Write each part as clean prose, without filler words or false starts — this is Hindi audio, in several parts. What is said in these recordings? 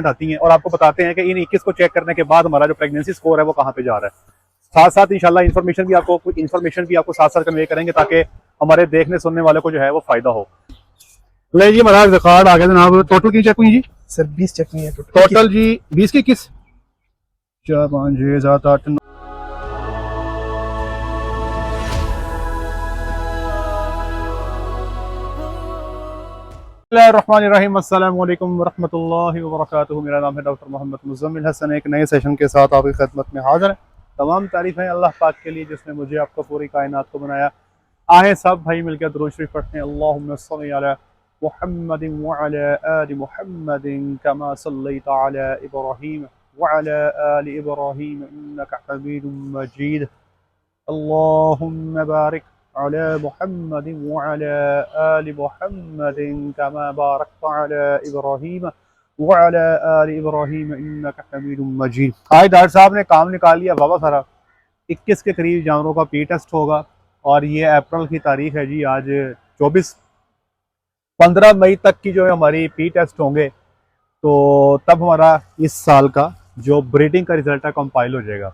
आती हैं और आपको बताते हैं कि इन 21 को चेक करने के बाद हमारा जो प्रेगनेंसी स्कोर है वो कहाँ पे जा रहा है। साथ साथ इंशाल्लाह इन्फॉर्मेशन भी आपको साथ साथ कन्वे करेंगे ताकि हमारे देखने सुनने वाले को जो है वो फायदा हो। ले जी हमारा रिकॉर्ड आ गया जनाब। टोटल की चेक हुई जी सर 20 चेक नहीं है टोटल जी 20 की 21 4 5 6 7 8 9 रहमानिर्रहीम अस्सलाम वालेकुम वरहमतुल्लाहि वबरकातुहू। मेरा नाम है डॉक्टर मोहम्मद मुज़म्मिल हसन। एक नए सेशन के साथ आपकी खिदमत में हाजिर है। तमाम तारीफ़ है अल्लाह पाक के लिए जिसने मुझे आपको पूरी कायनात को बनाया। आए सब भाई मिलकर दुरूद शरीफ पढ़ते हैं। अल्लाहुम्मा सल्लि अला मुहम्मदिन व अला आलि मुहम्मदिन कमा सल्लैता अला इब्राहीम व अला आलि इब्राहीम इन्नका हमीदुम मजीद। अल्लाहुम्मा बारिक अला मुहम्मदिन व अला आलि मुहम्मदिन कमा बारकता अला इब्राहीम व अला आलि इब्राहीम इन्नका हमीदुम मजीद। आज डॉक्टर साहब ने काम निकाल लिया बाबा सारा। 21 के करीब जानवरों का पी टेस्ट होगा और ये अप्रैल की तारीख है जी, आज 24। 15 मई तक की जो है हमारी पी टेस्ट होंगे, तो तब हमारा इस साल का जो ब्रीडिंग का रिजल्ट है कंपाइल हो जाएगा।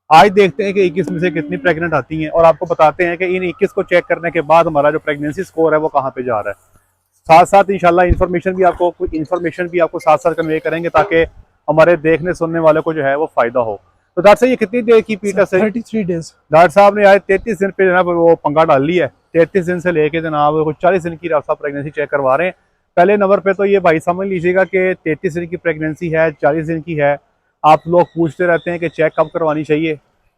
आज देखते हैं कि 21 में से कितनी प्रेग्नेंट आती हैं और आपको बताते हैं कि इन 21 को चेक करने के बाद हमारा जो प्रेगनेंसी स्कोर है वो कहाँ पे जा रहा है। साथ साथ इंशाल्लाह इन्फॉर्मेशन भी आपको साथ साथ कन्वे करेंगे ताकि हमारे देखने सुनने वाले को जो है वो फायदा हो। तो डॉक्टर साहब ये कितनी देर की पी टेस्ट है? 33 डेज। डॉक्टर साहब ने आज 33 दिन पे जनाब वो पंगा डाल लिया है। 33 दिन से लेके जनाब कुछ 40 दिन की डॉक्टर साहब प्रेगनेंसी चेक करवा रहे हैं। पहले नंबर पे तो ये भाई समझ लीजिएगा कि 33 दिन की प्रेगनेंसी है, 40 दिन की है। आप लोग पूछते रहते हैं कि चेक कब करवानी चाहिए।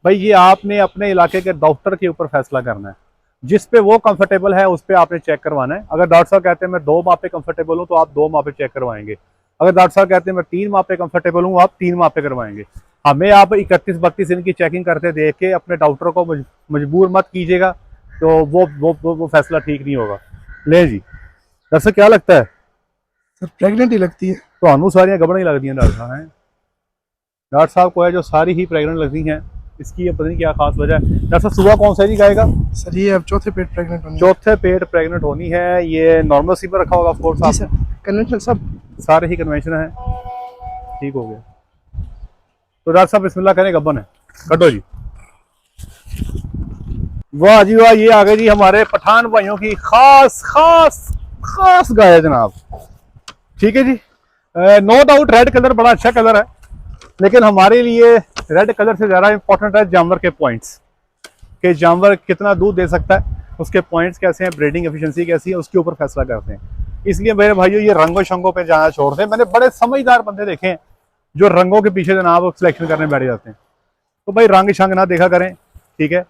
भाई ये आपने अपने इलाके के डॉक्टर के ऊपर फैसला करना है। जिस पे वो कंफर्टेबल है उस पे आपने चेक करवाना है। अगर डॉक्टर साहब कहते हैं मैं 2 माह पे कंफर्टेबल हूँ तो आप 2 माह पे चेक करवाएंगे। अगर डॉक्टर साहब कहते हैं मैं 3 माह पे कंफर्टेबल हूँ, आप 3 माह पे करवाएंगे। हमें आप 31-32 दिन की चेकिंग करते देख के अपने डॉक्टर को मजबूर मत कीजिएगा, तो वो फैसला ठीक नहीं होगा। ले जी डॉक्टर साहब क्या लगता है? सर प्रेग्नेंट ही लगती है। तो सारियाँ गबड़ ही लगती हैं डॉक्टर साहब हैं। डॉक्टर साहब को है जो सारी ही प्रेग्नेंट लगती हैं, इसकी ये पता नहीं क्या खास वजह है। डॉक्टर साहब सुबह कौन सा जी गाएगा? सर ये अब चौथे पेट प्रेग्नेंट होनी है। चौथे पेट प्रेग्नेंट होनी है। ये नॉर्मल सी पर रखा होगा फोर्स? जी सर कन्वेंशनल सब सारे ही कन्वेंशन है। ठीक हो गया। तो डॉक्टर साहब बिस्मिल्लाह करें, गब्बन है कटो जी। वाह जी वाह, ये आ गए जी हमारे पठान भाइयों की खास खास खास गाय है जनाब। ठीक है जी, नो डाउट रेड कलर बड़ा अच्छा कलर है, लेकिन हमारे लिए रेड कलर से ज़्यादा इंपॉर्टेंट है जानवर के पॉइंट्स, कि जानवर कितना दूध दे सकता है, उसके पॉइंट्स कैसे हैं, ब्रीडिंग एफिशिएंसी कैसी है, उसके ऊपर फैसला करते हैं। इसलिए मेरे भाइयों ये रंगों शंगों पे जाना छोड़ दें। मैंने बड़े समझदार बंदे देखे हैं जो रंगों के पीछे जनाब सिलेक्शन करने बैठ जाते हैं। तो भाई रंग शंग ना देखा करें, ठीक है?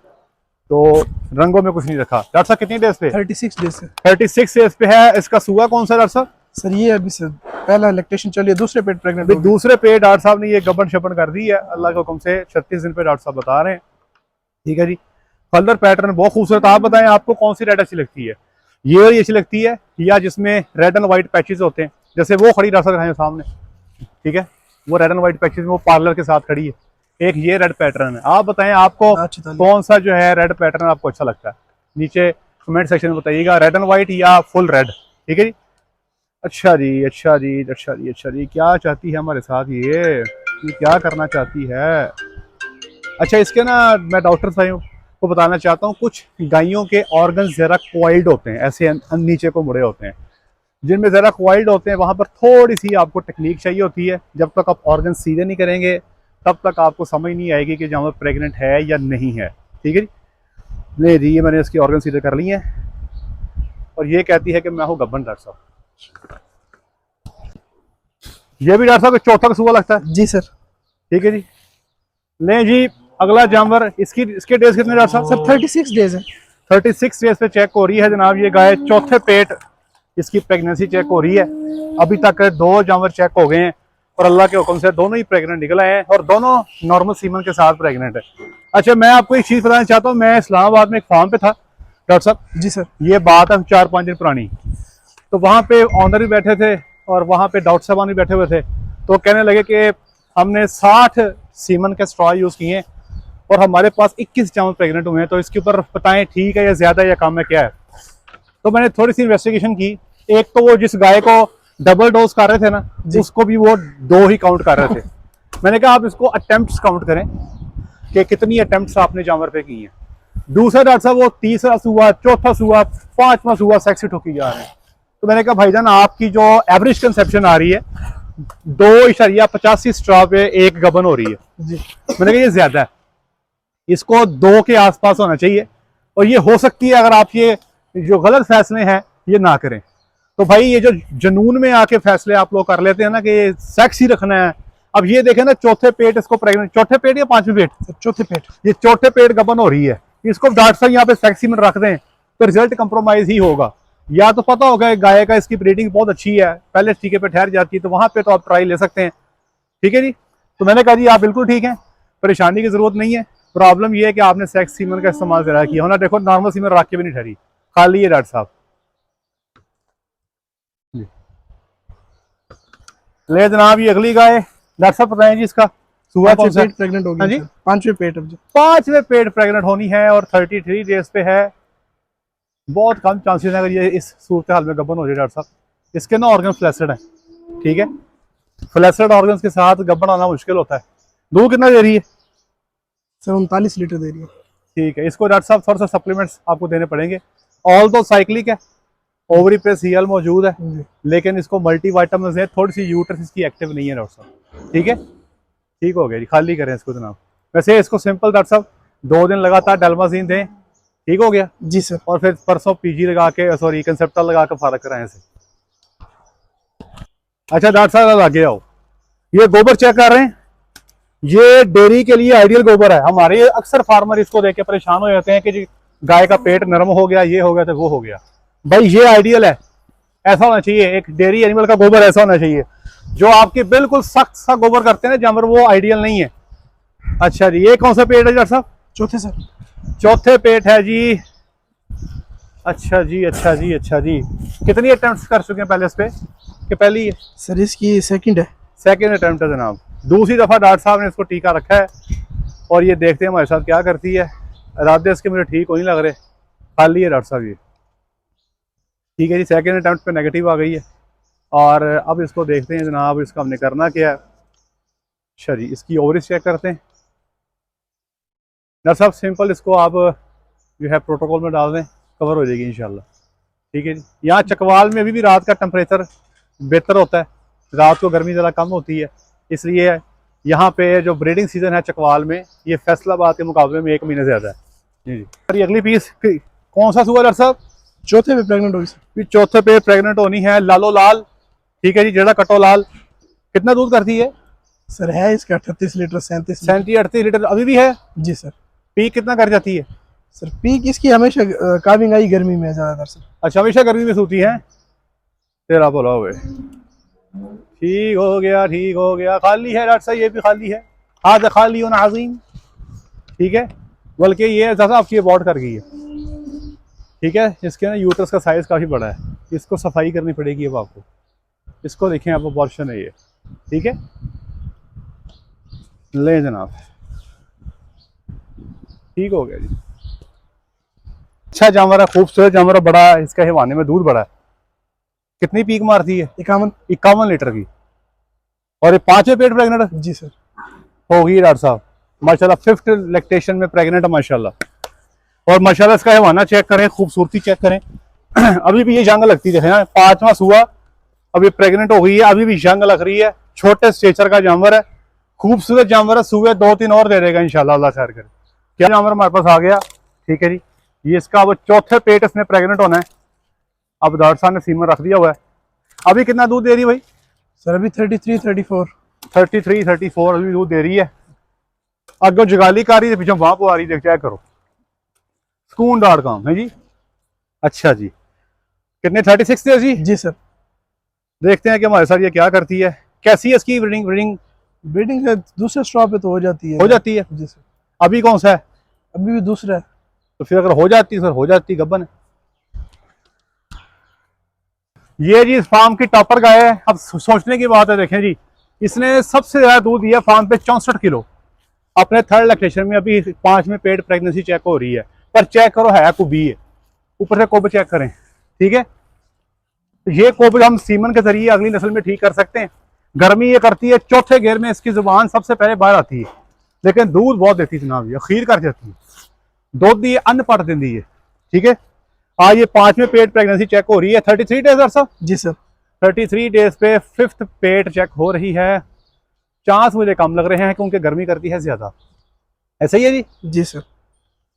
तो रंगों में कुछ नहीं रखा। डॉक्टर साहब कितनी डेज पे? 36 डेज से। 36 डेज पे है। इसका सुआ कौन सा डॉक्टर साहब? सर ये अभी सर पहला लैक्टेशन चल रही है, दूसरे पेट प्रेग्नेंट होगी। दूसरे पेट डॉक्टर साहब ने ये गबन शबन कर दी है अल्लाह के हुक्म से। 36 दिन पे डॉक्टर साहब बता रहे हैं। ठीक है जी, कलर पैटर्न बहुत खूबसूरत। आप बताएं आपको कौन सी रेड अच्छी लगती है? ये वाली अच्छी लगती है या जिसमें रेड एंड व्हाइट पैचेस होते हैं, जैसे वो खड़ी डॉक्टर साहब सामने, ठीक है, वो रेड एंड व्हाइट पैचेस में वो पार्लर के साथ खड़ी है। एक ये रेड पैटर्न है। आप बताएं आपको कौन सा जो है रेड पैटर्न आपको अच्छा लगता है? नीचे कमेंट सेक्शन में बताइएगा, रेड एंड व्हाइट या फुल रेड। ठीक है जी, अच्छा जी अच्छा जी अच्छा जी अच्छा जी। क्या चाहती है हमारे साथ ये क्या करना चाहती है? अच्छा इसके ना मैं डॉक्टर साहब को बताना चाहता हूँ, कुछ गायों के ऑर्गन जरा क्वाइल्ड होते हैं, ऐसे नीचे को मुड़े होते हैं। जिनमें जरा क्वाइल्ड होते हैं वहाँ पर थोड़ी सी आपको टेक्निक चाहिए होती है। जब तक आप ऑर्गन सीधे नहीं करेंगे तब तक आपको समझ नहीं आएगी कि जानवर प्रेग्नेंट है या नहीं है। ठीक है जी, ले जी ये मैंने इसकी ऑर्गन सीधे कर ली हैं और ये कहती है कि मैं हूँ गब्बन। डॉक्टर साहब ये भी डॉक्टर साहब चौथा का सुबह लगता है? जी सर। ठीक है जी, ले जी अगला जानवर। इसके डेज कितने डॉक्टर साहब? सर 36 डेज है। 36 डेज पे चेक हो रही है जनाब ये गाय। चौथे पेट इसकी प्रेगनेंसी चेक हो रही है। अभी तक 2 जानवर चेक हो गए हैं और अल्लाह के हुक्म से दोनों ही प्रेग्नेंट निकल आए हैं और दोनों नॉर्मल सीमन के साथ प्रेग्नेंट है। अच्छा मैं आपको एक चीज बताना चाहता हूँ, मैं इस्लामाबाद में एक फार्म पे था डॉक्टर साहब। जी सर। ये बात है 4-5 दिन पुरानी। तो वहाँ पे ऑनर भी बैठे थे और वहाँ पे डॉक्टर साहब भी बैठे हुए थे। तो कहने लगे कि हमने 60 सीमन के स्ट्रॉ यूज किए और हमारे पास 21 जानवर प्रेग्नेंट हुए हैं, तो इसके ऊपर बताएं ठीक है या ज्यादा या कम है क्या है? तो मैंने थोड़ी सी इन्वेस्टिगेशन की। एक तो वो जिस गाय को डबल डोज कर रहे थे ना, उसको भी वो 2 ही काउंट कर रहे थे। मैंने कहा आप इसको अटेम्प्ट्स काउंट करें कि कितनी अटेम्प्ट्स आपने जानवर पे की हैं। दूसरा डॉक्टर साहब वो तीसरा सुआ, चौथा सुआ, 5वां सुआ सेक्सी ठोकी जा रहे हैं। तो मैंने कहा भाईजान आपकी जो एवरेज कंसेप्शन आ रही है 2.85 स्ट्रा पे एक गबन हो रही है जी। मैंने कहा ये ज्यादा है, इसको 2 के आसपास होना चाहिए। और ये हो सकती है अगर आप ये जो गलत फैसले हैं ये ना करें। तो भाई ये जो जनून में आके फैसले आप लोग कर लेते हैं ना कि ये सेक्सी रखना है। अब ये देखें ना, चौथे पेट इसको प्रेग्नेंट, चौथे पेट या 5वें पेट? चौथे पेट। ये चौथे पेट गबन हो रही है, इसको डॉक्टर साहब यहाँ पे सेक्सी में रख दें तो रिजल्ट कंप्रोमाइज ही होगा। या तो पता होगा गाय का इसकी ब्रीडिंग बहुत अच्छी है, पहले टीके पे ठहर जाती है, तो वहां पे तो आप ट्राई ले सकते हैं। ठीक है जी। तो मैंने कहा जी आप बिल्कुल ठीक है, परेशानी की जरूरत नहीं है। प्रॉब्लम ये है कि आपने सेक्स सीमन का इस्तेमाल जरा किया होना। देखो नॉर्मल सीमन रख के भी नहीं ठहरी, खाली है डॉक्टर साहब। ले जनाब ये अगली गाय, डॉक्टर साहब बताएं जी इसका सुआ कौन सा? प्रेग्नेंट हो हाँ जी, गई। 5वें पेट अब जी। 5वें पेट प्रेग्नेंट होनी है और 33 डेज पे है। बहुत कम चांसेस है अगर ये इस सूरत हाल में गबन हो जाए डॉक्टर साहब। इसके ना ऑर्गन फ्लैसेड है, ठीक है, फ्लैसेड ऑर्गन के साथ गबन आना मुश्किल होता है। दूध कितना दे रही है? सर 39 लीटर दे रही है। ठीक है, इसको डॉक्टर साहब थोड़ा सा सप्लीमेंट्स आपको देने पड़ेंगे। ऑल तो साइक्लिक है, ओवरी पे सीएल मौजूद है, लेकिन इसको मल्टी वाइटामिन है, थोड़ी सी यूट्रस इसकी एक्टिव नहीं है डॉक्टर साहब। ठीक है, ठीक हो गया जी, खाली करें इसको जनाब। वैसे इसको सिंपल डॉक्टर साहब 2 दिन लगातार डेल्माजीन दें, ठीक हो गया जी सर। और फिर परसों पीजी लगा के, सॉरी कंसेप्टा लगा के फारक कराएं से। अच्छा डॉक्टर साहब आगे आओ, ये गोबर चेक कर रहे हैं, ये डेयरी के लिए आइडियल गोबर है। हमारे अक्सर फार्मर इसको देख के परेशान हो जाते हैं कि जी गाय का पेट नरम हो गया, ये हो गया तो वो हो गया। भाई ये आइडियल है, ऐसा होना चाहिए। एक डेयरी एनिमल का गोबर ऐसा होना चाहिए। जो आपके बिल्कुल सख्त सा गोबर करते हैं ना जानवर, वो आइडियल नहीं है। अच्छा जी, ये कौन सा पेट है डॉक्टर साहब? चौथे सर। चौथे पेट है जी। अच्छा जी, अच्छा जी, अच्छा जी। कितनी अटेम्प्ट्स कर चुके हैं पहले इस पे कि पहली? सर इसकी सेकंड है। सेकंड अटेम्प्ट है जनाब। दूसरी दफा डॉक्टर साहब ने इसको टीका रखा है और ये देखते हैं हमारे साथ क्या करती है। इरादे इसके मुझे ठीक हो नहीं लग रहे, खाली है डॉक्टर साहब ये। ठीक है जी, सेकंड अटेम्प्ट पे नेगेटिव आ गई है और अब इसको देखते हैं जनाब इसका हमने करना क्या है। अच्छा जी, इसकी ओवरेज चेक करते हैं डॉक्टर साहब। सिंपल इसको आप जो है प्रोटोकॉल में डाल दें, कवर हो जाएगी इंशाल्लाह। ठीक है जी। यहाँ चकवाल में अभी भी रात का टेम्परेचर बेहतर होता है, रात को गर्मी ज़रा कम होती है, इसलिए यहाँ पे जो ब्रीडिंग सीजन है चकवाल में ये फैसलाबाद के मुकाबले में 1 महीने ज़्यादा है। जी जी। और ये अगली पीस कौन सा सुआ डॉक्टर साहब? चौथे पे प्रेग्नेंट होगी सर। चौथे पे प्रेग्नेंट होनी है, लालो लाल। ठीक है जी, जेड़ा कटो लाल। कितना दूध करती है सर? है इसका 38 लीटर, 37 38 लीटर अभी भी है जी सर। पीक कितना कर जाती है? सर पीक इसकी हमेशा काविंग आई गर्मी में ज्यादातर सर। अच्छा, हमेशा गर्मी में सोती है। तेरा बोला हुए, ठीक हो गया, ठीक हो गया। खाली है डॉक्टर साहब, ये भी खाली है। हाँ खाली हो नाज़ीम, ठीक है। बल्कि ये ज़्यादा आपकी अबॉर्ट कर गई है। ठीक है, इसके ना यूट्रस का साइज काफ़ी बड़ा है, इसको सफाई करनी पड़ेगी अब आपको। इसको देखें आप, अबॉर्शन है ये। ठीक है, ले जनाब, ठीक हो गया जी। अच्छा जानवर है, खूबसूरत जानवर है, बड़ा है, इसका हिवाने में दूध बड़ा है। कितनी पीक मारती है? 51 लीटर की। और ये 5वें पेट प्रेग्नेंट है जी सर। होगी डॉक्टर साहब माशाल्लाह। 5th लैक्टेशन में प्रेग्नेंट है माशाल्लाह। और माशाल्लाह इसका हिवाना चेक करें, खूबसूरती चेक करें। अभी भी ये जंग लगती है, देखें 5वां सुआ, अभी प्रेग्नेंट हो गई है, अभी भी जंग लग रही है। छोटे स्टेचर का जानवर है, खूबसूरत जानवर है। सुबह 2-3 और दे देगा इंशाल्लाह, अल्लाह खैर करे। क्या जानवर हमारे पास आ गया? ठीक है जी, ये इसका अब चौथे पेट इसने प्रेग्नेंट होना है। अब डॉक्टर साहब ने सीमन रख दिया हुआ है। अभी कितना दूध दे रही है भाई? सर अभी 33, 34 अभी दूध दे रही है। अगर जगाली का रही है, पीछे वहां पर आ रही है, चेक करो। sukoon.com है जी। अच्छा जी, कितने 36 थे जी? जी सर। देखते हैं कि हमारे साथ ये क्या करती है, कैसी है इसकी ब्रीडिंग? ब्रीडिंग दूसरे स्टॉप पे तो हो जाती है। हो जाती है जी सर। अभी कौन सा है? अभी भी दूसरा है। तो फिर अगर हो जाती सर, हो जाती गब्बन है। ये जी इस फार्म की टॉपर गाय है। अब सोचने की बात है, देखें जी, इसने सबसे ज्यादा दूध दिया फार्म पे 64 किलो अपने 3rd लैक्टेशन में। अभी 5वें पेट प्रेगनेंसी चेक हो रही है, पर चेक करो है कुबी है, ऊपर से कुब चेक करें। ठीक है, तो ये कोबी हम सीमन के जरिए अगली नस्ल में ठीक कर सकते हैं। गर्मी ये करती है, चौथे गेर में इसकी जुबान सबसे पहले बाहर आती है, लेकिन दूध बहुत देती है जनाब, ये खीर कर जाती है, दुध दी अन्न पट दी है। ठीक है, आज ये 5वें पेट प्रेगनेंसी चेक हो रही है, 33 डेज सर साहब। जी सर। 33 डेज पे 5th पेट चेक हो रही है। चांस मुझे कम लग रहे हैं क्योंकि गर्मी करती है ज्यादा। ऐसा ही है जी? जी सर।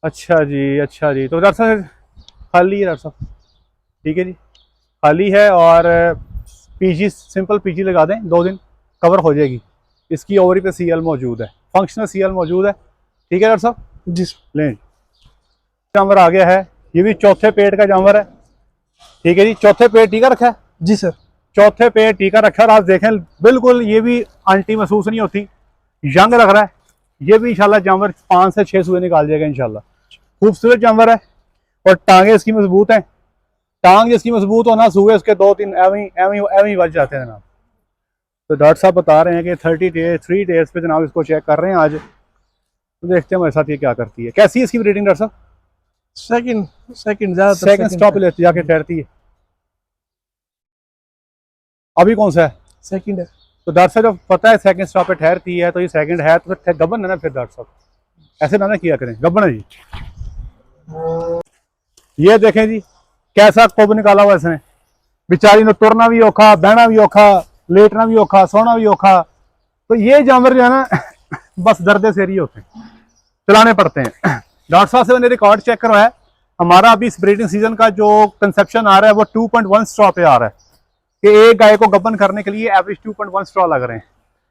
अच्छा जी, अच्छा जी। तो डॉक्टर साहब खाली है डॉक्टर साहब? ठीक है जी, खाली है। और पीजी, सिंपल पीजी लगा दें, 2 दिन कवर हो जाएगी। इसकी ओवरी पे सीएल मौजूद है, फंक्शनल सीएल मौजूद है। ठीक है डॉक्टर साहब? जी सर। लें, जानवर आ गया है, ये भी चौथे पेट का जानवर है। ठीक है जी, चौथे पेट टीका रखा है? जी सर। चौथे पेट टीका रखा है। आप देखें बिल्कुल ये भी आंटी महसूस नहीं होती, यंग लग रहा है। ये भी इंशाल्लाह जानवर 5 से 6 सुबह निकाल जाएगा इंशाल्लाह। खूबसूरत जानवर है और टांगे इसकी मजबूत हैं। टांग जिसकी मजबूत होना, सुबह उसके 2-3 एवं बच जाते हैं जनाब। तो डॉक्टर साहब बता रहे हैं कि 33 डेज पे जनाब इसको चेक कर रहे हैं आज। तो देखते हैं हमारे साथ ये क्या करती है। कैसी है इसकी ब्रीडिंग डॉक्टर साहब? सेकंड ज्यादा सेकंड स्टॉप लेती जाके ठहरती है। अभी कौन सा है? सेकंड है। तो डॉक्टर साहब जब पता है सेकंड स्टॉप पे ठहरती है तो ये सेकंड है, तो फिर गबन है ना। फिर डॉक्टर साहब ऐसे ना किया करें, गबन है जी। ये देखें जी कैसा कोब निकाला हुआ इसने, बेचारी ने तुरना भी औखा, बहना भी औखा, लेटना भी औखा, सोना भी औखा। तो ये जानवर जो है ना बस दर्द से ही होते हैं, चलाने पड़ते हैं। डॉक्टर साहब से मैंने रिकॉर्ड चेक करवाया, हमारा अभी इस ब्रीडिंग सीजन का जो कंसेप्शन आ रहा है वो 2.1 स्ट्रॉ पे आ रहा है कि एक गाय को गबन करने के लिए एवरेज 2.1 स्ट्रॉ लग रहे हैं।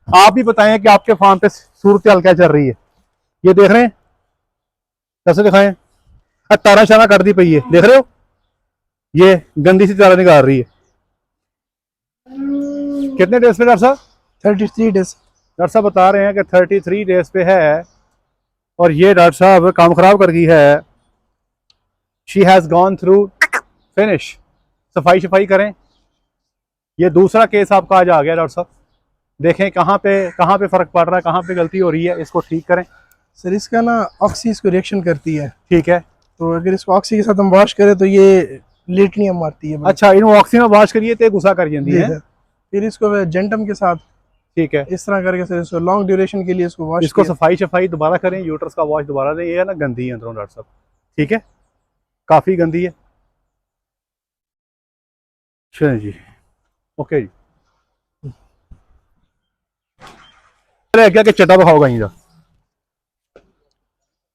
आप भी बताएं कि आपके फार्म पे सूरत हाल क्या चल रही है। ये देख रहे हैं कैसे दिखाएं, तारा शारा कर दी पई है, देख रहे हो? ये गंदी सी चारा निकाल रही है। कितने डेज पे डॉक्टर साहब? 33 डेज। डॉक्टर साहब बता रहे हैं कि 33 डेज पे है। और ये डॉक्टर साहब काम खराब कर गई है। She has gone through finish. सफाई शफाई करें। ये दूसरा केस आपका आज आ गया डॉक्टर साहब, देखें कहाँ पे फर्क पड़ रहा है, कहाँ पे गलती हो रही है, इसको ठीक करें। सर इसका ना ऑक्सी इसको रिएक्शन करती है। ठीक है, तो अगर इसको ऑक्सी के साथ हम वॉश करें तो ये लेटनियां मारती है। अच्छा, इन ऑक्सी में वॉश करिए तो गुस्सा कर जाती है। फिर इसको जेंटम के साथ, ठीक है, इस तरह करके सर इसको लॉन्ग ड्यूरेशन के लिए इसको वॉश, इसको सफाई शफाई दोबारा करें, यूट्रस का वॉश दोबारा दें। ये है ना गंदी है अंदरों डॉक्टर साहब, ठीक है, काफी गंदी है। चलिए जी, ओके जी। क्या कि चड्डा दिखाओगा इधर।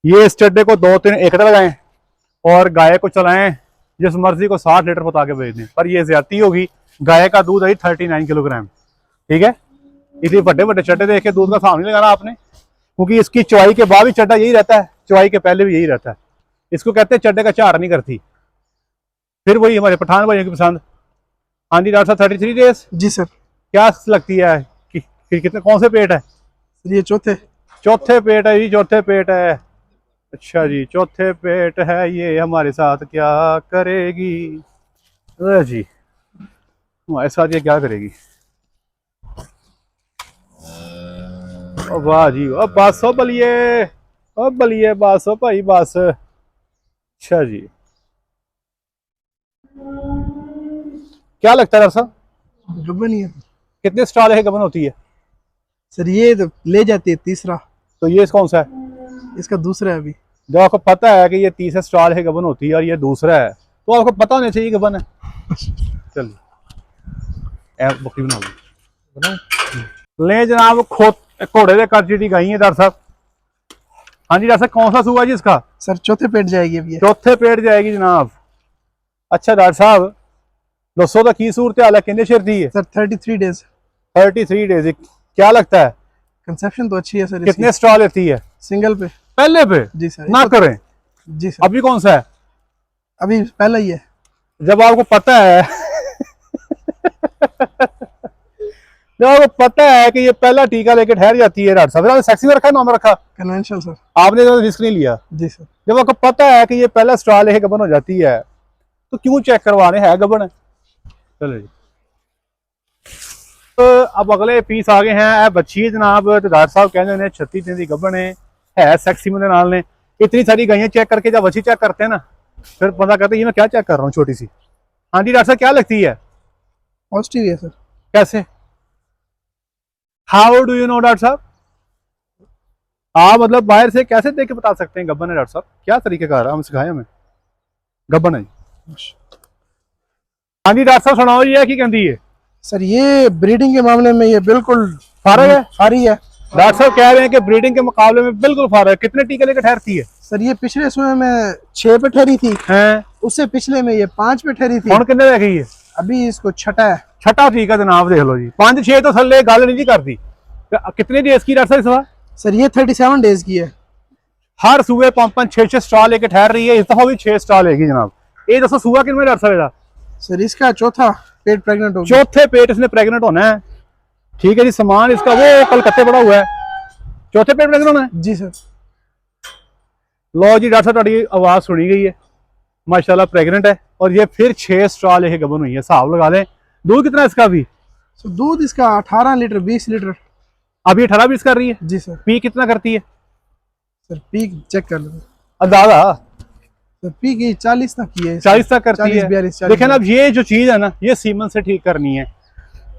ये इस चड्डे को 2-3 एकड़ लगाएं और गाय को चलाएं, जिस मर्जी को 60 लीटर बता के भेज दें, पर ये ज्यादती होगी। गाय का दूध है 39 किलोग्राम, ठीक है। इसलिए बड़े बड़े चड्डे देख के दूध का सामने लगाना आपने, क्योंकि इसकी चुवाई के बाद भी चड्डा यही रहता है, चुवाई के पहले भी यही रहता है। इसको कहते हैं चड्डे का चार नहीं करती। फिर वही हमारे पठान भाइयों की पसंद। हाँ जी डॉक्टर साहब 33 डेज। जी सर। क्या लगती है कि कितने कौन से पेट है? ये चौथे पेट है जी, चौथे पेट है। अच्छा जी, चौथे पेट है। ये हमारे साथ क्या करेगी? अरे जी हमारे साथ ये क्या करेगी? वाह जी, अब बस हो बलिए, अब बलिए बस हो भाई बस। अच्छा जी, क्या लगता है डॉक्टर साहब? गबन ही है। कितने स्टॉल है गबन होती है? सर ये तो ले जाती है तीसरा। तो ये कौन सा है? इसका दूसरा है अभी। जब आपको पता है कि ये तीसरा स्टॉल है गबन होती है और ये दूसरा है, तो आपको पता होना चाहिए गबन है। चलिए बकरी बना ले जनाब। घोड़े के कर जी गाई है डॉक्टर साहब। हाँ जी डॉक्टर साहब, कौन सा सूआ जी इसका? सर चौथे पेट जाएगी अभी। चौथे पेट जाएगी जनाब। अच्छा डॉक्टर साहब दसो तो की सूरत हाल है, कितने शेर थी? Sir 33 days. 33 डेज। क्या लगता है? कंसेप्शन तो अच्छी है सर। कितने स्टॉल लेती है? सिंगल पे। पहले पे? जी सर। ना करें। जी सर। अभी कौन सा है? अभी पहला ही है। जब आपको पता है जब आपको पता है कि ये पहला टीका लेके ठहर जाती है डॉक्टर साहब, सेक्सी में रखा है, नाम रखा कन्वेंशनल सर। आपने तो रिस्क नहीं लिया। जी सर। जब आपको पता है कि ये पहला स्टॉल लेके गबन हो जाती है तो क्यों चेक करवाने? है गबन है। चलो जी, तो अब अगले पीस आ गए हैं। बच्ची जनाब, तो डॉक्टर साहब कहते हैं 36 दिन की गबन है सेक्सी में नाल ने। इतनी सारी गायें चेक करके जब बच्ची चेक करते हैं ना, फिर पता करते हैं ये मैं क्या चेक कर रहा हूँ छोटी सी। हाँ जी डॉक्टर साहब, क्या लगती है? पॉजिटिव है सर। कैसे? How do you know doctor साहब? आप मतलब बाहर से कैसे देख के बता सकते हैं गब्बन है? डॉक्टर साहब क्या तरीकेकार है, हम सिखाए हमें। गब्बन है जी। हाँ जी डॉक्टर साहब सुनाओ, ये की कहती है? सर ये ब्रीडिंग के मामले में ये बिल्कुल फारग है। फारी है। डॉक्टर साहब कह रहे हैं कि ब्रीडिंग के मुकाबले में बिल्कुल फारग है। कितने टीके लेकर ठहरती है? सर ये पिछले सुबह में 6 पे ठहरी थी, हैं? उससे पिछले में ये 5 पे ठहरी थी, कौन कितने रह गई है? अभी इसको छठा है। छठा टीका जनाब, देख लो जी। 5-6 तो थल्ले गल नहीं करती। कितने डेज की डॉक्टर साहब इस बार? सर ये 37 डेज की है। हर सुबह 5-5 6 स्टॉल लेके ठहर रही है, इस दफा भी 6 स्टॉल लेगी जनाब। ये दसो सुबह कितने डॉक्टर साहब? सर इसका चौथा पेट प्रेग्नेंट हो गया। चौथे पेट इसने प्रेग्नेंट होना है। ठीक है जी। सामान इसका वो कलकत्ते पड़ा हुआ है, चौथे पेट प्रेग्नेंट होना है जी सर। लो जी डॉक्टर साहब तुम्हारी आवाज सुनी गई है, माशाल्लाह प्रेग्नेंट है। और ये फिर 6 स्टॉल लेके गबन हुई है। हिसाब लगा लें दूध कितना है इसका भी? सर दूध इसका 18 लीटर 20 लीटर। अभी 18-20 कर रही है जी सर। पी कितना करती है? सर पीक चेक कर लो अंदाजा। सर पीक ये 40 तक की है। 40 तक करती 40, है। 42, लेकिन अब ये जो चीज है ना, ये सीमन से ठीक करनी है,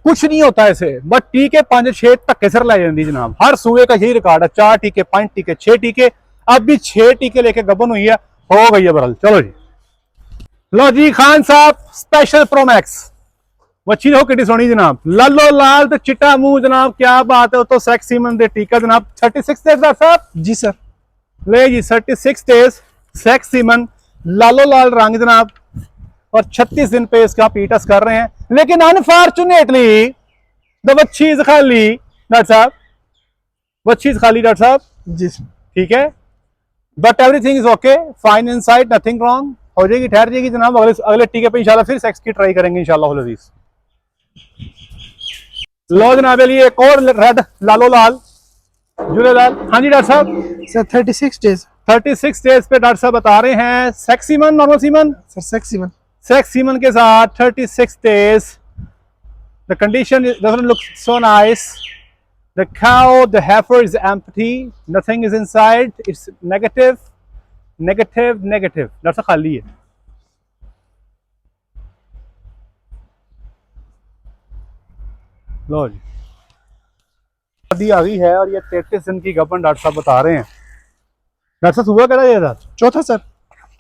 कुछ नहीं होता ऐसे। बट टीके 5-6 धक्के सर लाई जाती जनाब। हर सूबे का यही रिकॉर्ड है, 4 टीके 5 टीके 6 टीके। अब भी 6 टीके लेके गबन हुई है, हो गई है बरल। चलो जी, लो जी खान साहब स्पेशल प्रोमैक्स बच्ची हो किड्डी सोनी जनाब, लालो लाल तो चिट्टा मुंह जनाब, क्या बात है। तो सेक्स सीमन दे टीका जनाब 36 डेज साहब। जी सर। ले जी 36 डेज सेक्स सीमन, लालो लाल रंग जनाब, और 36 दिन पे इसका पीटस कर रहे हैं। लेकिन अनफॉर्चुनेटली द बच्ची इज खाली डॉक्टर साहब, बच्ची इज खाली डॉक्टर साहब। जी सर। ठीक है, but everything is okay, fine inside, nothing wrong. हो जाएगी, ठहर जाएगी जनाब। अगले टीके पे इंशाल्लाह फिर सेक्स की ट्राई करेंगे इंशाल्लाह अजीज। लो जनाब लिए एक और रेड लालो लाल झूलेलाल। हाँ जी डॉक्टर साहब। Sir 36 days. 36 डेज पे डॉक्टर साहब बता रहे हैं sex semen, normal semen? Sir sex semen. Sex semen के साथ 36 days. The condition doesn't look so nice. The cow, the heifer is empty. Nothing is inside. It's negative, negative, negative. Doctor साहब खाली है। लो जी शादी आ गई है, और ये 33 दिन की गबन डॉक्टर साहब बता रहे हैं। डॉक्टर साहब सुबह करा था चौथा सर।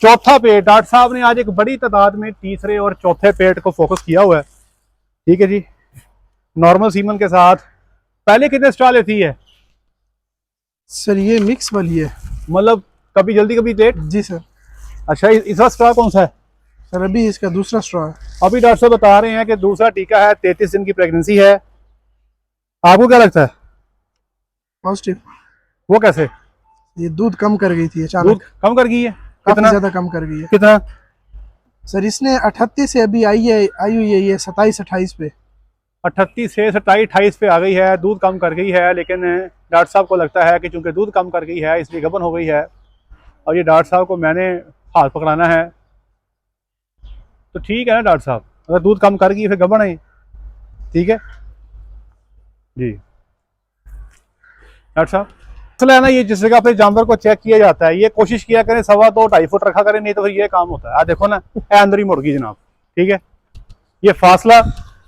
चौथा पेट। डॉक्टर साहब ने आज एक बड़ी तादाद में तीसरे और चौथे पेट को फोकस किया हुआ है। ठीक है जी, नॉर्मल सीमन के साथ। पहले कितने स्टॉल लेती है? सर ये मिक्स वाली है, मतलब कभी जल्दी कभी लेट? जी सर। अच्छा, इसका स्टॉल कौन सा है? सर अभी इसका दूसरा स्ट्रॉ है। अभी डॉक्टर साहब बता रहे हैं कि दूसरा टीका है, 33 दिन की प्रेगनेंसी है। आपको क्या लगता है? पॉजिटिव। वो कैसे? ये दूध कम कर गई थी दूध अचानक, कम कर गई है? काफी कितना ज्यादा कम कर गई है। कितना? सर इसने 38 से अभी आई हुई है ये 27-28 पे। 38 से 27-28 पे आ गई है, दूध कम कर गई है। लेकिन डॉक्टर साहब को लगता है कि चूंकि दूध कम कर गई है इसलिए गबन हो गई है, और ये डॉक्टर साहब को मैंने हाथ पकड़ाना है। तो ठीक है ना डॉक्टर साहब, अगर दूध कम कर गई फिर गबन है। ठीक है जी डॉक्टर साहब। असल है ना, ये जिस जगह पे जानवर को चेक किया जाता है, ये कोशिश किया करें 2.25-2.5 फुट रखा करें, नहीं तो फिर ये काम होता है। देखो ना, अंदर ही मुड़ गई जनाब। ठीक है, ये फासला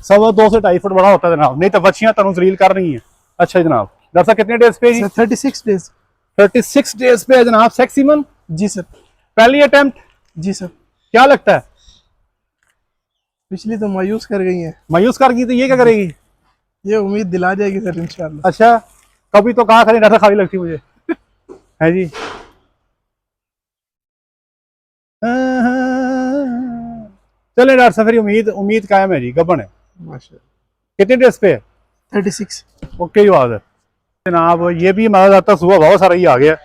2.25 से 2.5 फुट बड़ा होता है जनाब, नहीं तो बच्चियां तनु जलील कर रही हैं। अच्छा जनाब। डॉक्टर साहब कितने डेज पे जी? 36 डेज। 36 डेज पे है जनाब सेक्स सीमन। जी सर। पहली अटेम्प्ट। जी सर। क्या लगता है? पिछली तो मायूस कर गई है। मायूस कर गई तो ये क्या करेगी? ये उम्मीद दिला जाएगी सर इंशाल्लाह। अच्छा, कभी तो कहा करें डॉक्टर खाली लगती मुझे है जी। चले डॉक्टर साहब, फिर उम्मीद कायम है जी, गबन है। माशाल्लाह। कितने डेज पे है? 36। ओके जी बात है जनाब। ये भी हमारा जाता सुबह बहुत सारा ही आ गया।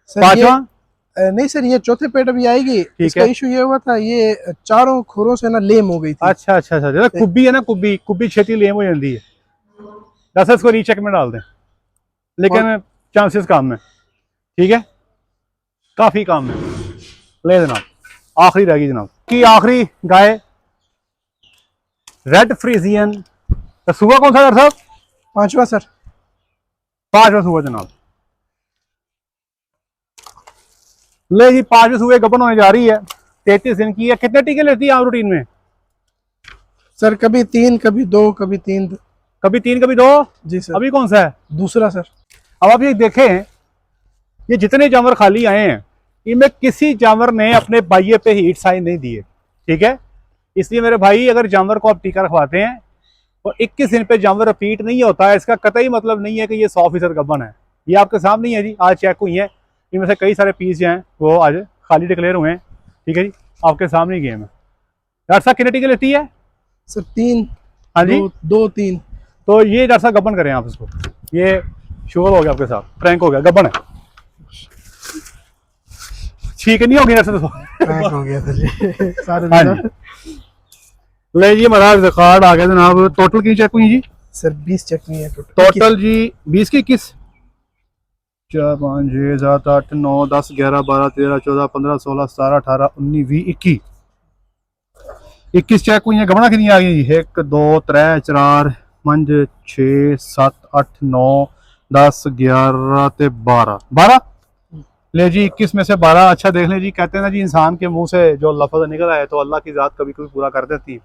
सर पांचवा नहीं सर, ये चौथे पेट अभी आएगी। इसका इशू ये हुआ था, ये चारों खुरों से ना लेम हो गई थी। अच्छा अच्छा अच्छा, जैसे कुब्बी है ना, कुब्बी छेती लेम हो जाती है। डॉक्टर इसको रीचेक में डाल दें, लेकिन चांसेस कम है। ठीक है, काफी कम है। ले जनाब, आखिरी रहेगी जनाब की आखिरी गाय रेड फ्रीजियन। तो सुबह कौन सा डॉक्टर साहब? पांचवा सर। 5वां सुबह जनाब। ले जी 5वें सुबह गबन होने जा रही है, 33 दिन की है। कितने टीके लेती है आप रूटीन में? सर कभी 3, कभी 2, कभी 3। कभी 3 कभी 2। जी सर। अभी कौन सा है? दूसरा सर। अब आप ये देखें, ये जितने जानवर खाली आए हैं इनमें किसी जानवर ने अपने बाइये पे हीट साइन नहीं दिए, ठीक है। इसलिए मेरे भाई, अगर जानवर को आप टीका रखवाते हैं और 21 दिन पे जानवर रिपीट नहीं होता है, इसका कतई मतलब नहीं है कि ये 100% गब्बन है। ये आपके सामने ही है जी, आज चेक हुई है, इनमें से कई सारे पीस जो हैं वो आज खाली डिक्लेयर हुए हैं, ठीक है जी, आपके सामने ही गेम है। डॉक्टर साहब कितने टीके लेती है? सर 3। हाँ जी, 2 3। तो ये डॉक्टर साहब गब्बन करें आप इसको, ये शुगर हो गया आपके साथ, प्रैंक हो गया, गब्बन है, ठीक नहीं होगी डॉक्टर साहब? हो गया सर जी सारे। हाँ जी, ले जी हमारा रिकॉर्ड आ गया जनाब। टोटल की चेक हुई जी? सर 20 चेक नहीं है टोटल जी 20 की 21, 4 5 6 7 8 9 10 11 12 13 14 15 16 17 18 19 20 21 चेक हुई है। गबना कितनी आ गई जी? 1 2 3 4 5 6 7 8 9 10 11 ते 12 ले जी 21 में से 12। अच्छा देख ले जी, कहते हैं ना जी, इंसान के मुंह से जो लफ्ज निकल आए तो अल्लाह की जात कभी कभी पूरा कर देती है।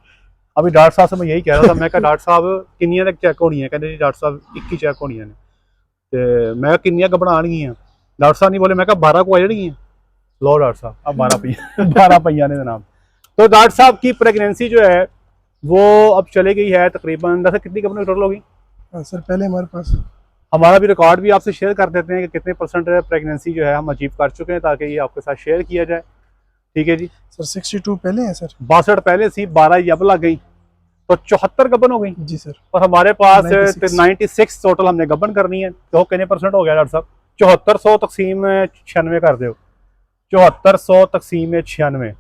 अभी डॉक्टर साहब से मैं यही कह रहा था, मैं कहा डॉक्टर साहब किन्नियां तक चेक होनी है? कहते जी डॉक्टर साहब 21 चेक होनी है। तो मैं किन्नियां घबरानी डॉक्टर साहब नहीं बोले, मैं कहा 12 को आ जानी है। लो डॉक्टर साहब अब 12 पहिया 12 पहिया ने जनाब। तो डॉक्टर साहब की प्रेगनेंसी जो है वो अब चले गई है तकरीबन। वैसे कितनी कंपनी टोटल होगी? सर पहले हमारे पास हमारा भी रिकॉर्ड भी आपसे शेयर कर देते हैं कि कितने परसेंट प्रेगनेंसी जो है हम अचीव कर चुके हैं, ताकि ये आपके साथ शेयर किया जाए, ठीक है जी। सर 62 पहले है सर। 62 पहले सी, 12 अब लग गई, तो 74 गबन हो गई जी सर। और हमारे पास 96 टोटल हमने गबन करनी है। तो कितने परसेंट हो गया डॉक्टर साहब? 7400 तकसीम 96 कर दो, 7400 तकसीम 96,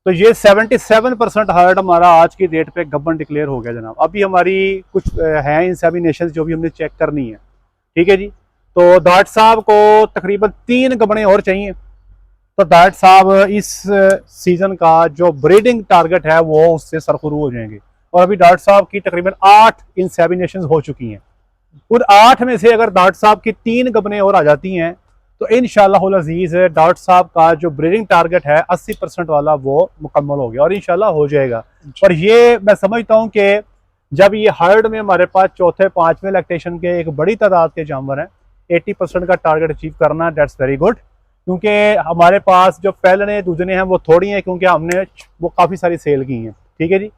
तो ये 77% हार्ड हमारा आज की डेट पे गबन डिक्लेयर हो गया जनाब। अभी हमारी कुछ हैं इंसेमिनेशन जो भी हमने चेक करनी है, ठीक है जी। तो डॉक्टर साहब को तकरीबन 3 गबने और चाहिए, तो डॉक्टर साहब इस सीजन का जो ब्रीडिंग टारगेट है वो उससे सरखुरू हो जाएंगे। और अभी डॉक्टर साहब की तकरीबन 8 इंसेमिनेशन हो चुकी हैं। उन 8 में से अगर डॉक्टर साहब की 3 गबने और आ जाती हैं तो इंशाल्लाह अजीज डॉक्टर साहब का जो ब्रीडिंग टारगेट है 80% वाला वो मुकम्मल हो गया और इंशाल्लाह हो जाएगा। और ये मैं समझता हूँ कि जब ये हर्ड में हमारे पास चौथे 5वें लैक्टेशन के एक बड़ी तादाद के जानवर हैं, 80% का टारगेट अचीव करना, दैट्स वेरी गुड। क्योंकि हमारे पास जो पहलने दूसरे हैं वो थोड़ी हैं, क्योंकि हमने वो काफ़ी सारी सेल की हैं, ठीक है जी।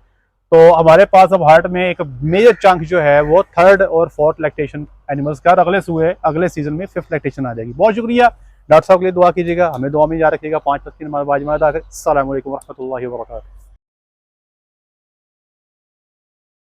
तो हमारे पास अब हार्ट में एक मेजर चंक जो है वो 3rd और 4th लैक्टेशन एनिमल्स का, अगले सीजन में 5th लैक्टेशन आ जाएगी। बहुत शुक्रिया डॉक्टर साहब के लिए दुआ कीजिएगा, हमें दुआ में याद रखिएगा। 5 तक की नमाज़ बाजमात आकर। अस्सलाम वालेकुम रहमतुल्लाहि व बरकातहू।